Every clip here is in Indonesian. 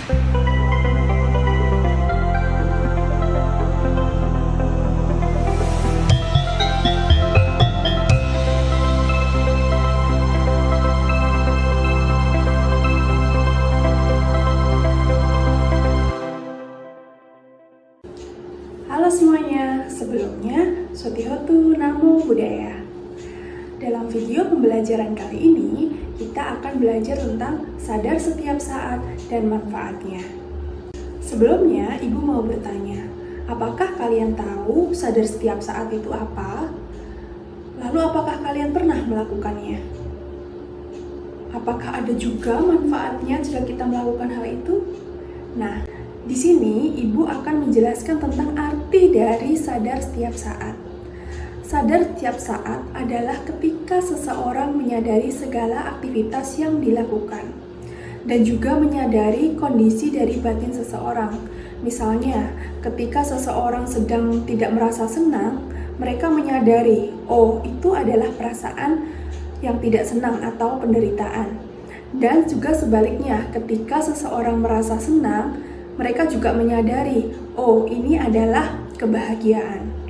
Halo semuanya, sebelumnya Sotihotu Namo Buddhaya. Dalam video pembelajaran kali ini, kita akan belajar tentang sadar setiap saat dan manfaatnya. Sebelumnya, Ibu mau bertanya, apakah kalian tahu sadar setiap saat itu apa? Lalu apakah kalian pernah melakukannya? Apakah ada juga manfaatnya jika kita melakukan hal itu? Nah, di sini, Ibu akan menjelaskan tentang arti dari sadar setiap saat. Sadar setiap saat adalah ketika seseorang menyadari segala aktivitas yang dilakukan dan juga menyadari kondisi dari batin seseorang. Misalnya, ketika seseorang sedang tidak merasa senang, mereka menyadari, oh, itu adalah perasaan yang tidak senang atau penderitaan. Dan juga sebaliknya, ketika seseorang merasa senang, mereka juga menyadari, oh, ini adalah kebahagiaan.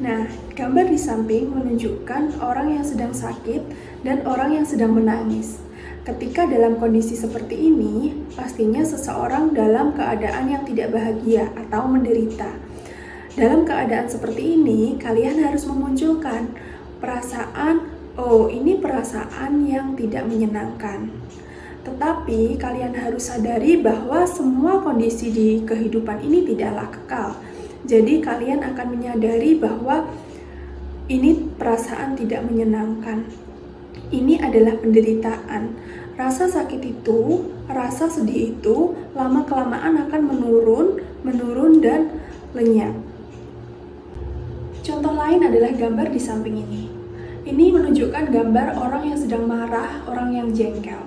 Nah, gambar di samping menunjukkan orang yang sedang sakit dan orang yang sedang menangis. Ketika dalam kondisi seperti ini, pastinya seseorang dalam keadaan yang tidak bahagia atau menderita. Dalam keadaan seperti ini, kalian harus memunculkan perasaan, oh, ini perasaan yang tidak menyenangkan. Tetapi kalian harus sadari bahwa semua kondisi di kehidupan ini tidaklah kekal. Jadi kalian akan menyadari bahwa ini perasaan tidak menyenangkan. Ini adalah penderitaan. Rasa sakit itu, rasa sedih itu lama-kelamaan akan menurun dan lenyap. Contoh lain adalah gambar di samping ini. Ini menunjukkan gambar orang yang sedang marah, orang yang jengkel.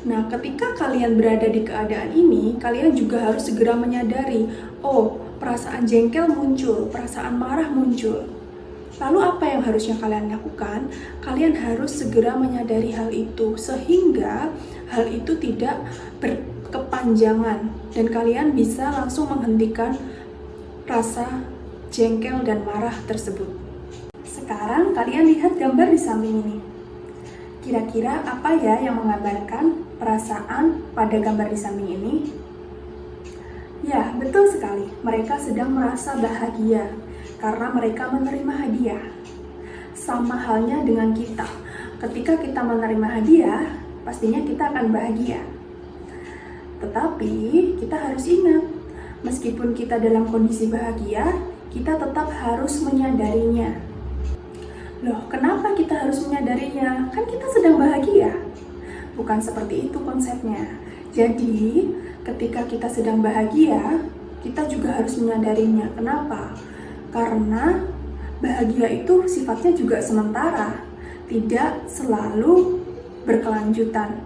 Nah, ketika kalian berada di keadaan ini, kalian juga harus segera menyadari, oh, perasaan jengkel muncul, perasaan marah muncul. Lalu apa yang harusnya kalian lakukan? Kalian harus segera menyadari hal itu, sehingga hal itu tidak berkepanjangan, dan kalian bisa langsung menghentikan rasa jengkel dan marah tersebut. Sekarang kalian lihat gambar di samping ini. Kira-kira apa ya yang menggambarkan perasaan pada gambar di samping ini? Ya, betul sekali. Mereka sedang merasa bahagia karena mereka menerima hadiah. Sama halnya dengan kita. Ketika kita menerima hadiah, pastinya kita akan bahagia. Tetapi kita harus ingat, meskipun kita dalam kondisi bahagia, kita tetap harus menyadarinya. Loh, kenapa kita harus menyadarinya? Kan kita sedang bahagia. Bukan seperti itu konsepnya. Jadi, ketika kita sedang bahagia, kita juga harus menyadarinya. Kenapa? Karena bahagia itu sifatnya juga sementara, tidak selalu berkelanjutan.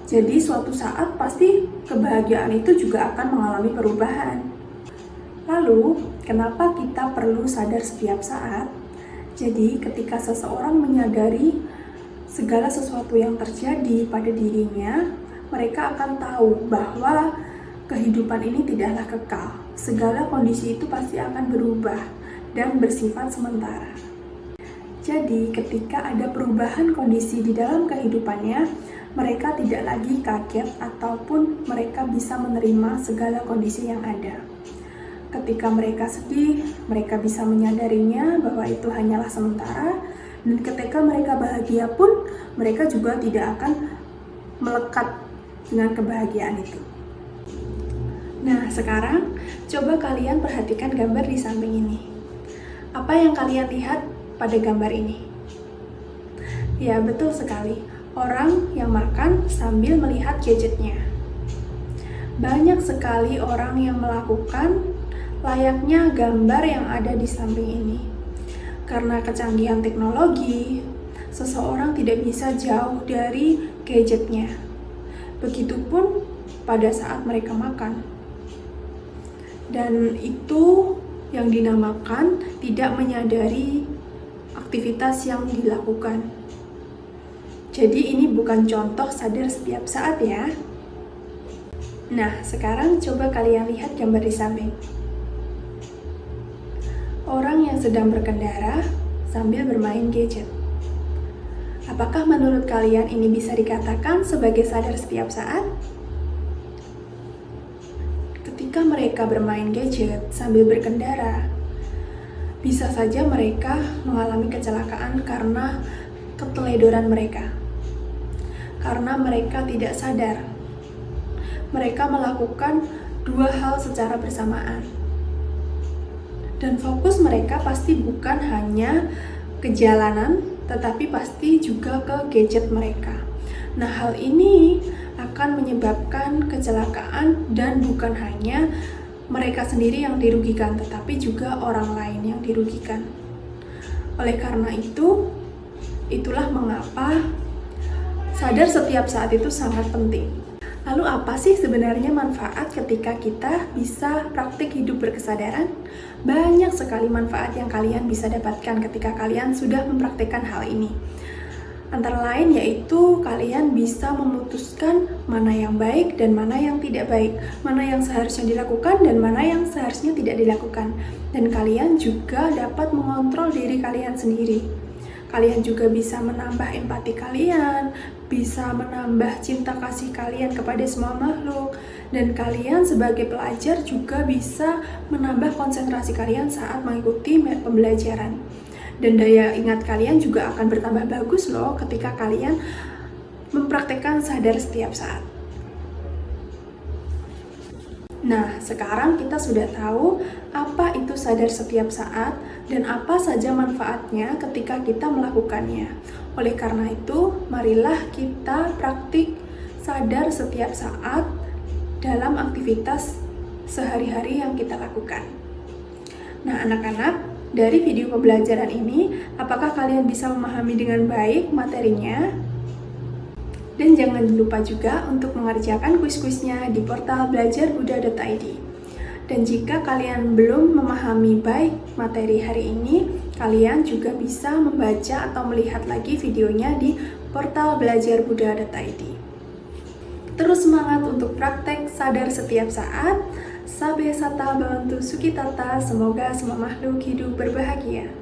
Jadi, suatu saat pasti kebahagiaan itu juga akan mengalami perubahan. Lalu, kenapa kita perlu sadar setiap saat? Jadi, ketika seseorang menyadari segala sesuatu yang terjadi pada dirinya, mereka akan tahu bahwa kehidupan ini tidaklah kekal. Segala kondisi itu pasti akan berubah dan bersifat sementara. Jadi, ketika ada perubahan kondisi di dalam kehidupannya, mereka tidak lagi kaget ataupun mereka bisa menerima segala kondisi yang ada. Ketika mereka sedih, mereka bisa menyadarinya bahwa itu hanyalah sementara, dan ketika mereka bahagia pun, mereka juga tidak akan melekat dengan kebahagiaan itu. Nah, sekarang coba kalian perhatikan gambar di samping ini. Apa yang kalian lihat pada gambar ini? Ya, betul sekali. Orang yang makan sambil melihat gadgetnya. Banyak sekali orang yang melakukan layaknya gambar yang ada di samping ini. Karena kecanggihan teknologi, seseorang tidak bisa jauh dari gadgetnya. Begitupun pada saat mereka makan. Dan itu yang dinamakan tidak menyadari aktivitas yang dilakukan. Jadi ini bukan contoh sadar setiap saat ya. Nah, sekarang coba kalian lihat gambar di samping. Orang yang sedang berkendara sambil bermain gadget. Apakah menurut kalian ini bisa dikatakan sebagai sadar setiap saat? Ketika mereka bermain gadget sambil berkendara, bisa saja mereka mengalami kecelakaan karena keteledoran mereka. Karena mereka tidak sadar. Mereka melakukan dua hal secara bersamaan. Dan fokus mereka pasti bukan hanya ke jalanan, tetapi pasti juga ke gadget mereka. Nah, hal ini akan menyebabkan kecelakaan dan bukan hanya mereka sendiri yang dirugikan, tetapi juga orang lain yang dirugikan. Oleh karena itu, itulah mengapa sadar setiap saat itu sangat penting. Lalu apa sih sebenarnya manfaat ketika kita bisa praktik hidup berkesadaran? Banyak sekali manfaat yang kalian bisa dapatkan ketika kalian sudah mempraktikkan hal ini. Antara lain yaitu kalian bisa memutuskan mana yang baik dan mana yang tidak baik, mana yang seharusnya dilakukan dan mana yang seharusnya tidak dilakukan. Dan kalian juga dapat mengontrol diri kalian sendiri. Kalian juga bisa menambah empati kalian, bisa menambah cinta kasih kalian kepada semua makhluk, dan kalian sebagai pelajar juga bisa menambah konsentrasi kalian saat mengikuti pembelajaran. Dan daya ingat kalian juga akan bertambah bagus loh ketika kalian mempraktekkan sadar setiap saat. Nah, sekarang kita sudah tahu apa itu sadar setiap saat dan apa saja manfaatnya ketika kita melakukannya. Oleh karena itu, marilah kita praktik sadar setiap saat dalam aktivitas sehari-hari yang kita lakukan. Nah, anak-anak, dari video pembelajaran ini, apakah kalian bisa memahami dengan baik materinya? Dan jangan lupa juga untuk mengerjakan kuis-kuisnya di portal belajarbuddha.id. Dan jika kalian belum memahami baik materi hari ini, kalian juga bisa membaca atau melihat lagi videonya di portal belajarbuddha.id. Terus semangat untuk praktek sadar setiap saat. Sabe sata bantu sukitata, semoga semua makhluk hidup berbahagia.